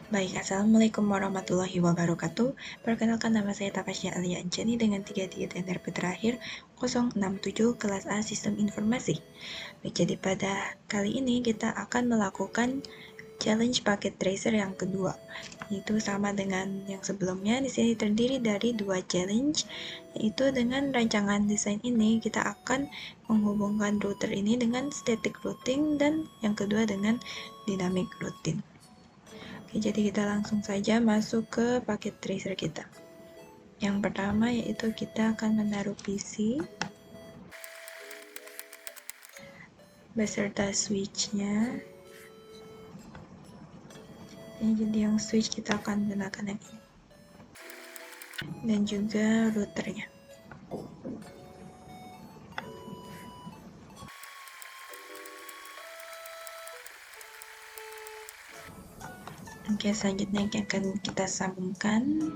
Baik, Assalamualaikum warahmatullahi wabarakatuh. Perkenalkan, nama saya Tapasya Alia Anjani dengan 33 NRP terakhir 067 kelas A Sistem Informasi. Baik, jadi pada kali ini kita akan melakukan challenge paket tracer yang kedua. Itu sama dengan yang sebelumnya. Di sini terdiri dari dua challenge, yaitu dengan rancangan desain ini kita akan menghubungkan router ini dengan static routing dan yang kedua dengan dynamic routing. Oke, jadi kita langsung saja masuk ke paket tracer kita. Yang pertama yaitu kita akan menaruh PC beserta switch-nya. Jadi yang switch kita akan gunakan yang ini. Dan juga routernya. Oke, selanjutnya yang akan kita sambungkan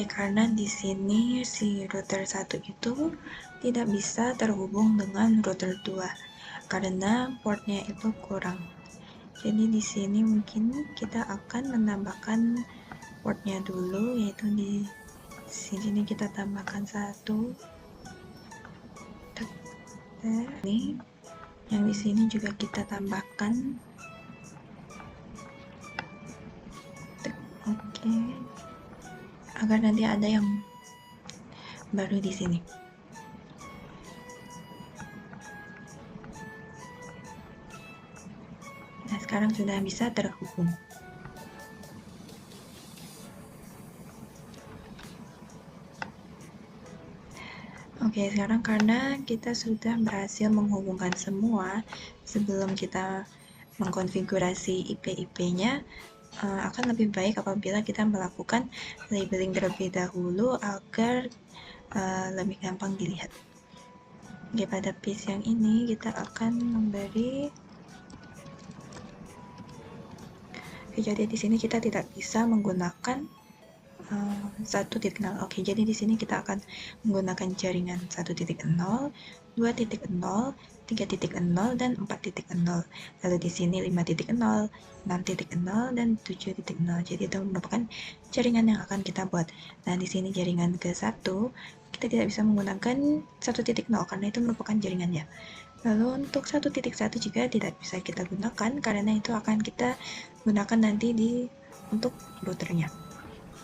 karena di sini si router 1 itu tidak bisa terhubung dengan router 2 karena portnya itu kurang. Jadi di sini mungkin kita akan menambahkan portnya dulu, yaitu di sini kita tambahkan 1. Ini yang di sini juga kita tambahkan. Oke. Agar nanti ada yang baru di sini. Nah, sekarang sudah bisa terhubung. Oke, sekarang karena kita sudah berhasil menghubungkan semua, sebelum kita mengkonfigurasi IP-IP-nya, akan lebih baik apabila kita melakukan labeling terlebih dahulu agar lebih gampang dilihat. Oke, pada piece yang ini kita akan memberi. Oke, jadi di sini kita tidak bisa menggunakan 1.0. Oke, jadi di sini kita akan menggunakan jaringan 1.0, 2.0, 3.0 dan 4.0. Lalu di sini 5.0, 6.0 dan 7.0. Jadi itu merupakan jaringan yang akan kita buat. Nah, di sini jaringan ke-1 kita tidak bisa menggunakan 1.0 karena itu merupakan jaringannya. Lalu untuk 1.1 juga tidak bisa kita gunakan karena itu akan kita gunakan nanti untuk routernya.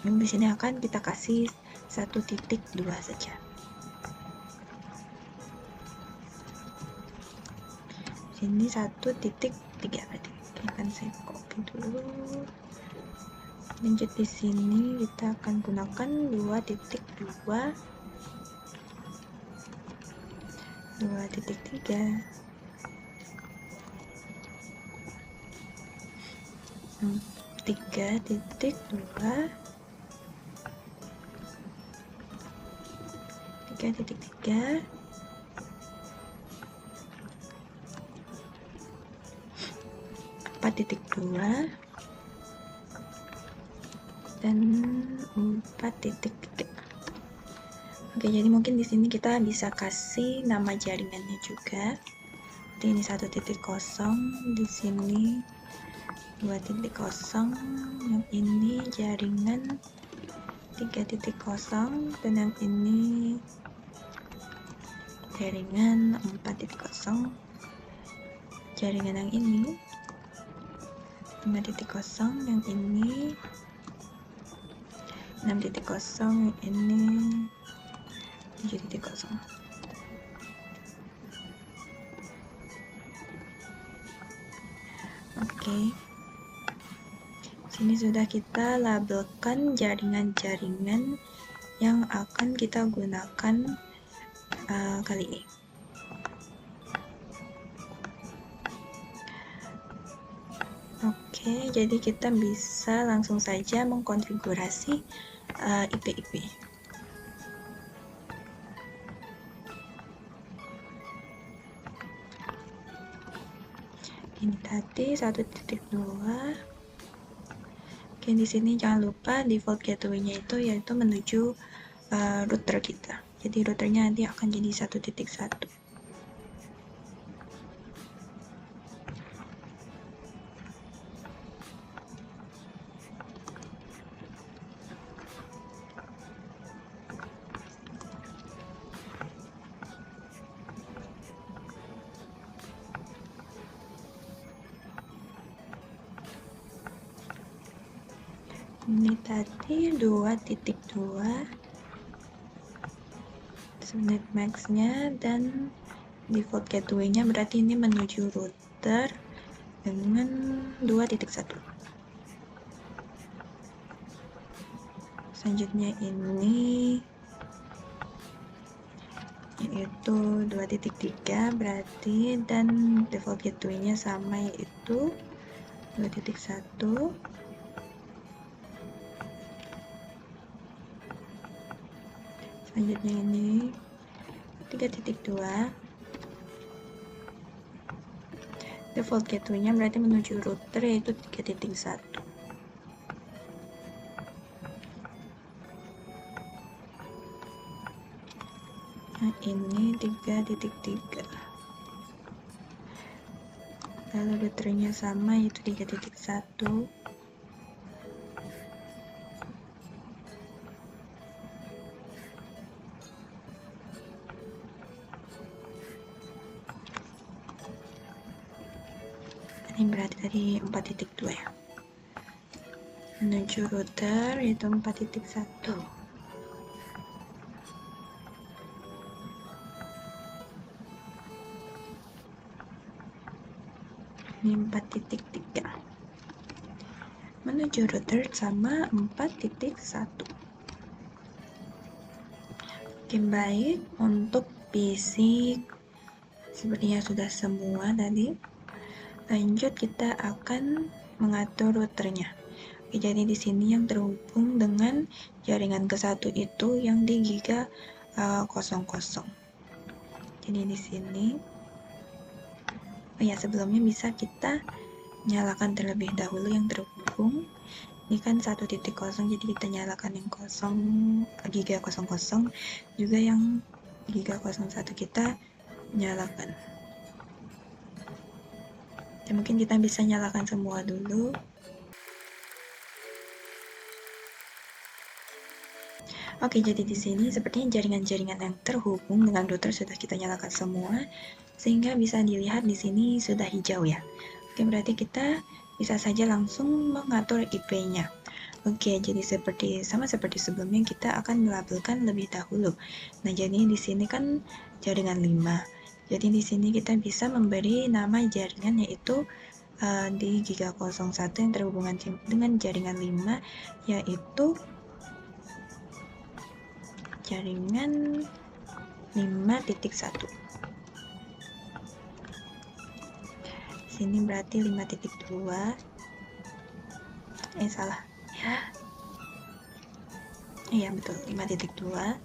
Yang di sini akan kita kasih 1.2 saja. Sini 1.3 berarti. Akan saya copy dulu. Lanjut di sini kita akan gunakan 2.2, 2.3, 3.2, 3.3, 4.2 dan 4.3. Oke, jadi mungkin di sini kita bisa kasih nama jaringannya juga. Ini 1.0, di sini 2.0, yang ini jaringan 3.0 dan yang ini jaringan 4.0. Jaringan yang ini 5.0, yang ini 6.0, yang ini 7.0. Oke. Sini sudah kita labelkan jaringan-jaringan yang akan kita gunakan kali ini. Oke, jadi kita bisa langsung saja mengkonfigurasi IP-IP. Ini tadi 1.2. Oke, di sini jangan lupa default gateway-nya itu yaitu menuju router kita. Jadi routernya nanti akan jadi 1.1. Ini tadi 2.2 subnet max-nya, dan default gateway-nya berarti ini menuju router dengan 2.1. Selanjutnya ini yaitu 2.3 berarti, dan default gateway-nya sama yaitu 2.1. Selanjutnya ini 3.2, default gateway-nya berarti menuju router yaitu 3.1. Nah ini 3.3, lalu routernya sama yaitu 3.1. Ini berarti tadi 4.2 ya, menuju router yaitu 4.1. Ini 4.3 menuju router sama 4.1. Oke, baik, untuk basic sepertinya sudah semua tadi. Lanjut kita akan mengatur routernya. Oke, jadi di sini yang terhubung dengan jaringan ke-1 itu yang di giga 00. Jadi di sini sebelumnya bisa kita nyalakan terlebih dahulu yang terhubung. Ini kan 1.0, jadi kita nyalakan yang kosong, giga 00, juga yang giga 01 kita nyalakan. Dan mungkin kita bisa nyalakan semua dulu. Oke, jadi di sini sepertinya jaringan-jaringan yang terhubung dengan router sudah kita nyalakan semua, sehingga bisa dilihat di sini sudah hijau ya. Oke, berarti kita bisa saja langsung mengatur IP-nya. Oke, jadi sama seperti sebelumnya, kita akan melabelkan lebih dahulu. Nah, jadi di sini kan jaringan 5. Jadi di sini kita bisa memberi nama jaringan yaitu di giga 01 yang terhubungan dengan jaringan 5, yaitu jaringan 5.1. Sini berarti 5.2. Salah ya. Iya betul, 5.2.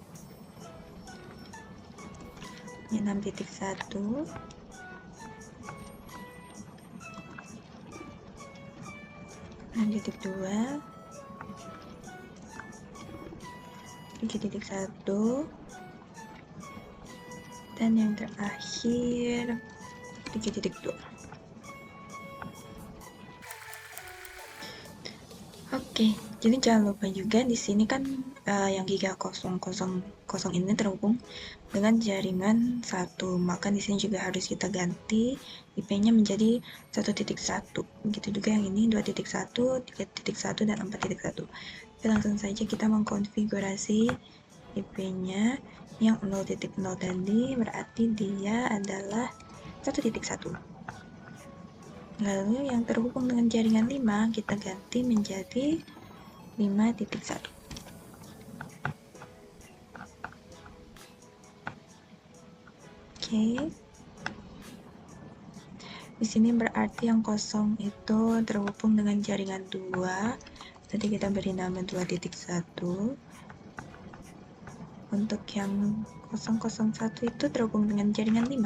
Ini 6.1. 6.2, 3.1, dan yang terakhir 3.2. Oke, jadi jangan lupa juga di sini kan yang giga 000 ini terhubung dengan jaringan 1, maka di sini juga harus kita ganti IP-nya menjadi 1.1. Begitu juga yang ini 2.1, 3.1, dan 4.1. Oke, langsung saja kita mengkonfigurasi IP-nya. Yang 0.0 tadi berarti dia adalah 1.1. Lalu yang terhubung dengan jaringan 5 kita ganti menjadi 5.1. Oke. Di sini berarti yang kosong itu terhubung dengan jaringan 2. Nanti kita beri nama 2.1. Untuk yang 001 itu terhubung dengan jaringan 5.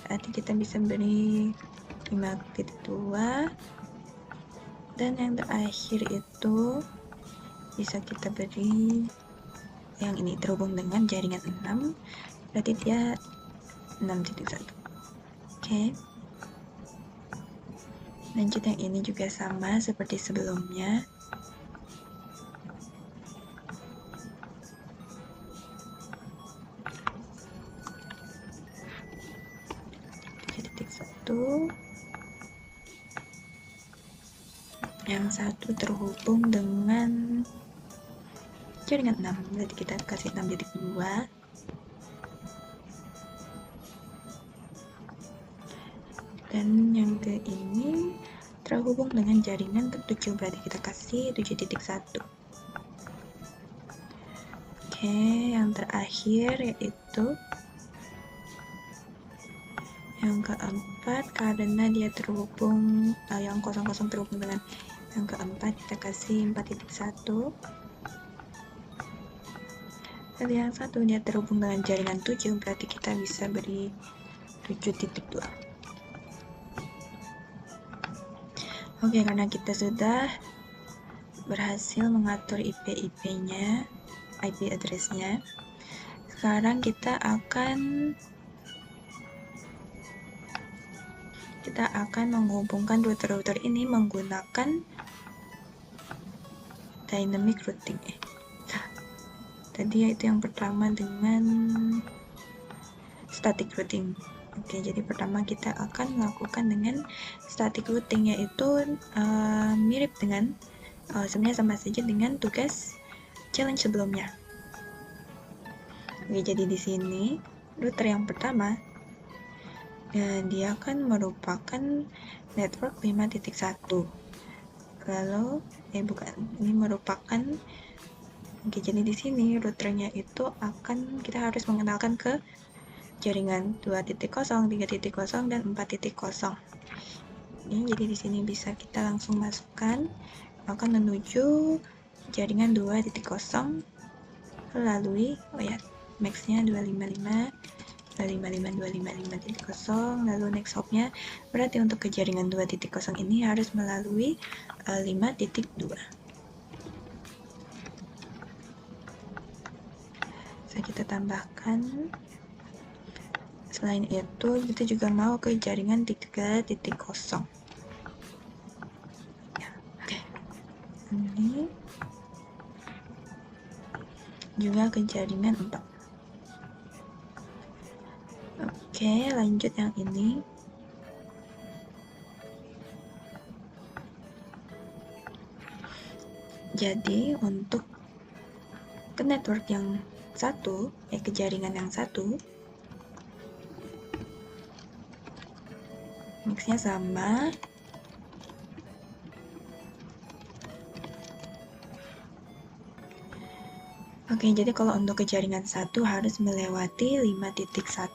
Berarti kita bisa beri 5.2, dan yang terakhir itu bisa kita beri yang ini terhubung dengan jaringan 6, berarti dia 6.1. Oke. Lanjut yang ini juga sama seperti sebelumnya. Satu, yang satu terhubung dengan jaringan 6, berarti kita kasih 6.2. Dan yang ke ini terhubung dengan jaringan ke-7, berarti kita kasih 7.1. Oke, yang terakhir yaitu yang keempat, karena dia terhubung, yang 00 terhubung dengan yang keempat, kita kasih 4.1. Dan yang satu dia terhubung dengan jaringan 7, berarti kita bisa beri 7.2. Oke, karena kita sudah berhasil mengatur IP-nya, IP address-nya, sekarang kita akan menghubungkan router-router ini menggunakan dynamic routing. Tadi itu yang pertama dengan static routing. Oke, jadi pertama kita akan melakukan dengan static routing, yaitu mirip dengan sebenarnya sama saja dengan tugas challenge sebelumnya. Oke, jadi di sini router yang pertama dia akan merupakan network 5.1. Lalu ini merupakan oke, jadi di sini routernya itu kita harus mengenalkan ke jaringan 2.0, 3.0, dan 4.0. Jadi di sini bisa kita langsung masukkan, akan menuju jaringan 2.0 melalui max-nya 255, 255.255.0, lalu next hop-nya berarti untuk ke jaringan 2.0 ini harus melalui 5.2. Kita tambahkan. Selain itu, kita juga mau ke jaringan 3.0. Oke. Ini juga ke jaringan 4. Oke, lanjut yang ini. Jadi, untuk ke network yang satu, ke jaringan yang satu, mix-nya sama. Oke, jadi kalau untuk ke jaringan 1 harus melewati 5.1.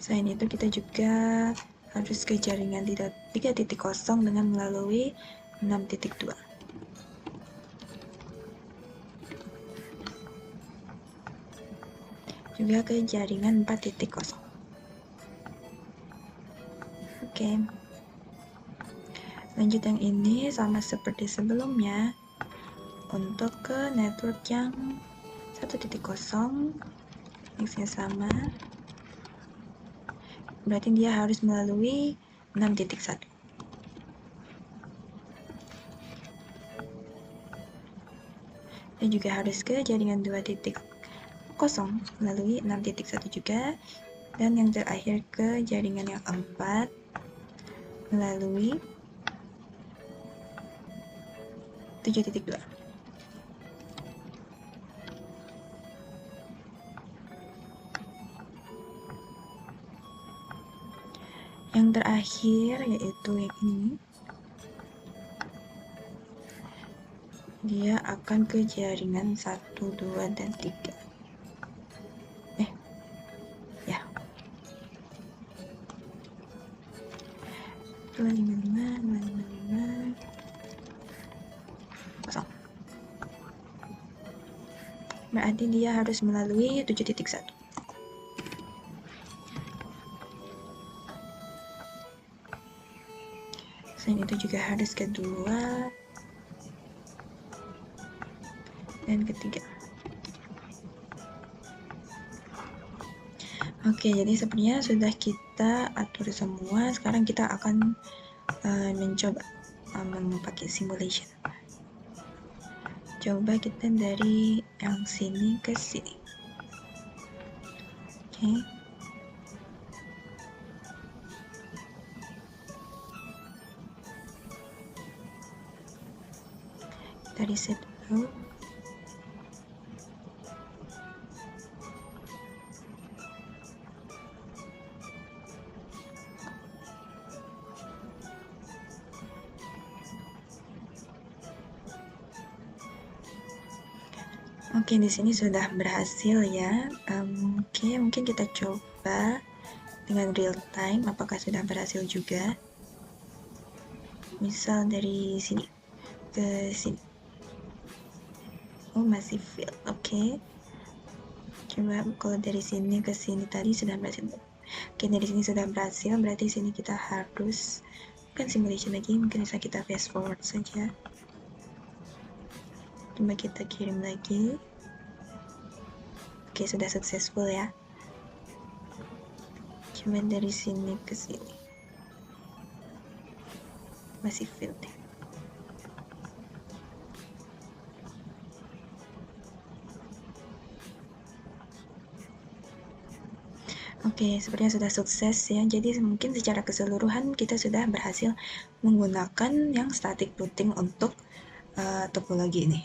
Selain itu kita juga harus ke jaringan 3.0 dengan melalui 6.2. Juga ke jaringan 4.0. Oke. Lanjut yang ini sama seperti sebelumnya. Untuk ke network yang 1.0, mix-nya sama. Berarti dia harus melalui 6.1. Dan juga harus ke jaringan 2.0 melalui 6.1 juga. Dan yang terakhir ke jaringan yang 4 melalui 7.2. Yang terakhir yaitu yang ini. Dia akan ke jaringan 1, 2, dan 3. Ya. 255, 255, 0. Berarti dia harus melalui 7.1. Selain itu juga harus kedua dan ketiga. Oke, jadi sepertinya sudah kita atur semua. Sekarang kita akan mencoba memakai simulation. Coba kita dari yang sini ke sini. Oke. Kita reset dulu. Oke, di sini sudah berhasil ya. Oke, mungkin kita coba dengan real time apakah sudah berhasil juga. Misal dari sini ke sini. Oh, masih fail. Oke. Coba kalau dari sini ke sini tadi sudah berhasil. Oke, dari sini sudah berhasil, berarti sini kita harus bukan simulation lagi, mungkin bisa kita fast forward saja. Coba kita kirim lagi. Oke, sudah successful ya. Coba dari sini ke sini. Masih fail deh. Oke, sepertinya sudah sukses ya. Jadi mungkin secara keseluruhan kita sudah berhasil menggunakan yang static routing untuk topologi ini.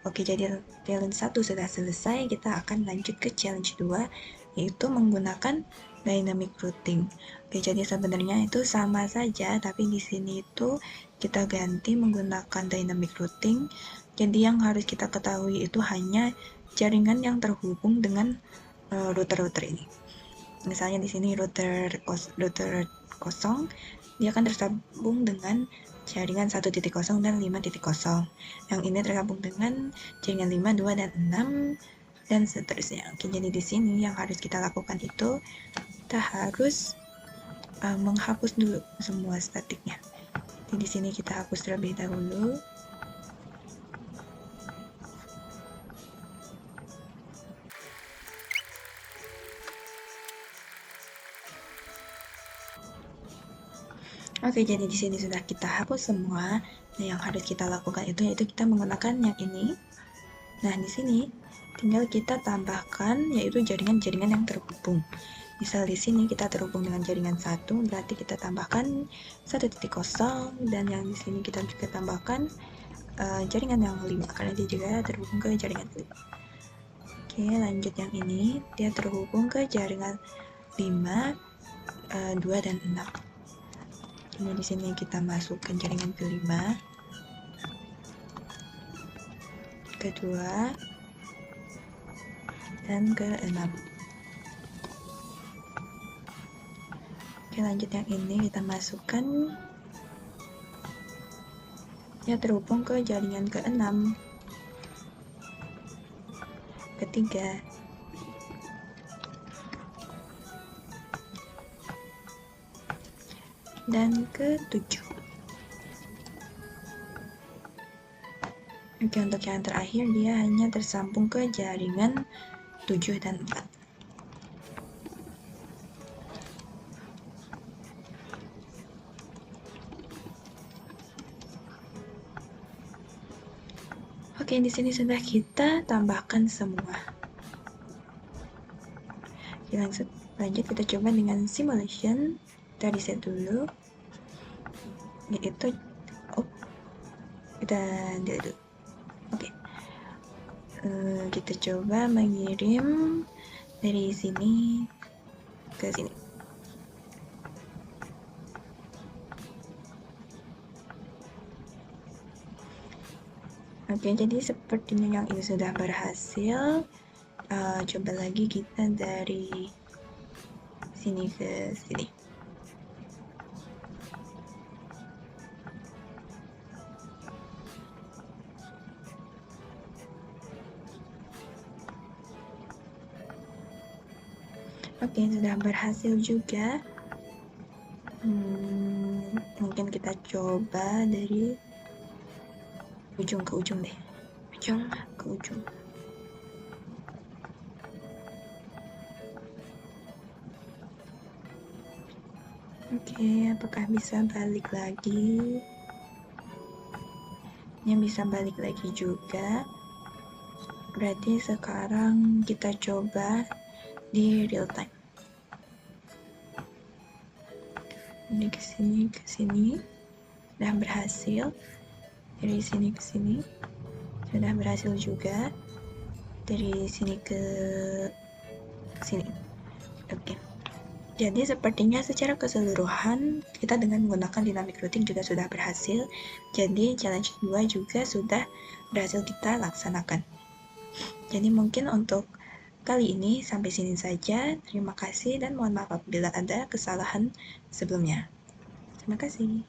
Oke, jadi challenge 1 sudah selesai. Kita akan lanjut ke challenge 2, yaitu menggunakan dynamic routing. Oke, jadi sebenarnya itu sama saja, tapi di sini itu kita ganti menggunakan dynamic routing. Jadi yang harus kita ketahui itu hanya jaringan yang terhubung dengan router-router ini. Misalnya di sini router kosong, dia akan tersambung dengan jaringan 1.0 dan 5.0. Yang ini tergabung dengan jaringan 5, 2, dan 6 dan seterusnya. Oke, jadi di sini yang harus kita lakukan itu kita harus menghapus dulu semua statiknya. Jadi di sini kita hapus terlebih dahulu. Oke, jadi di sini sudah kita hapus semua. Nah, yang harus kita lakukan itu yaitu kita menggunakan yang ini. Nah, di sini tinggal kita tambahkan yaitu jaringan-jaringan yang terhubung. Misal di sini kita terhubung dengan jaringan 1, berarti kita tambahkan 1.0, dan yang di sini kita juga tambahkan jaringan yang 5 karena dia juga terhubung ke jaringan 5. Oke, lanjut yang ini, dia terhubung ke jaringan 5, 2, dan 6. Jadi di sini kita masukkan jaringan kelima, kedua, dan ke-6. Oke, lanjut yang ini kita masukkan ya terhubung ke jaringan ke-6, ketiga, dan ke-7. Oke, untuk yang terakhir dia hanya tersambung ke jaringan 7 dan 4. Oke, di sini sudah kita tambahkan semua. Oke, lanjut kita coba dengan simulation. Kita reset dulu. Yaitu kita dulu. Oke. Kita coba mengirim dari sini ke sini. Oke, jadi sepertinya yang ini sudah berhasil. Coba lagi kita dari sini ke sini. Oke, sudah berhasil juga. Mungkin kita coba dari ujung ke ujung deh. ujung ke ujung. Oke, apakah bisa balik lagi? Yang bisa balik lagi juga. Berarti sekarang kita coba di real time. Ini ke sini, sudah berhasil. Dari sini ke sini, sudah berhasil juga. Dari sini ke sini. Oke. Jadi sepertinya secara keseluruhan kita dengan menggunakan dynamic routing juga sudah berhasil. Jadi challenge 2 juga sudah berhasil kita laksanakan. Jadi mungkin untuk kali ini sampai sini saja. Terima kasih dan mohon maaf apabila ada kesalahan sebelumnya. Terima kasih.